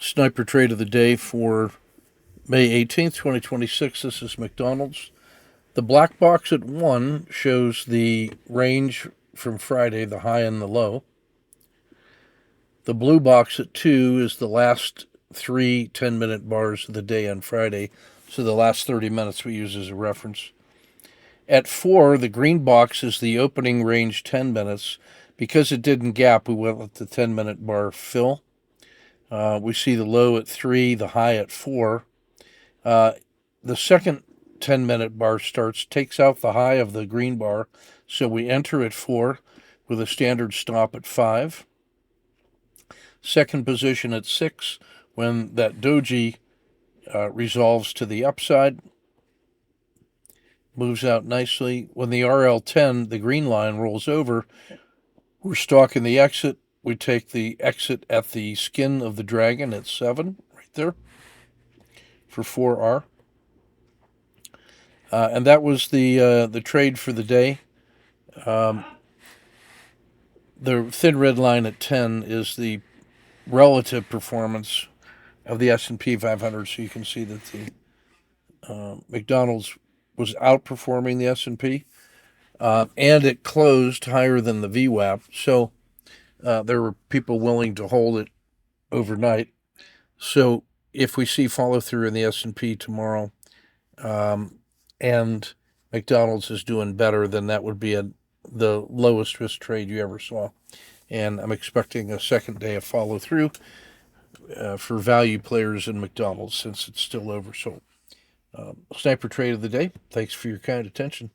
Sniper trade of the day for May 18th, 2026. This is McDonald's. The black box at 1 shows the range from Friday, the high and the low. The blue box at 2 is the last three 10-minute bars of the day on Friday, so the last 30 minutes we use as a reference. At 4, the green box is the opening range 10 minutes. Because it didn't gap, we went let the 10-minute bar fill. We see the low at 3, the high at 4. The second 10-minute bar takes out the high of the green bar, so we enter at 4 with a standard stop at 5. Second position at 6 when that doji resolves to the upside, moves out nicely. When the RL10, the green line, rolls over, we're stalking the exit. We take the exit at the skin of the dragon at 7, right there, for 4R. And that was the trade for the day. The thin red line at 10 is the relative performance of the S&P 500. So you can see that the McDonald's was outperforming the S&P, and it closed higher than the VWAP. So there were people willing to hold it overnight. So if we see follow through in the S&P tomorrow, and McDonald's is doing better, then that would be the lowest risk trade you ever saw. And I'm expecting a second day of follow through for value players in McDonald's since it's still oversold. Sniper trade of the day. Thanks for your kind attention.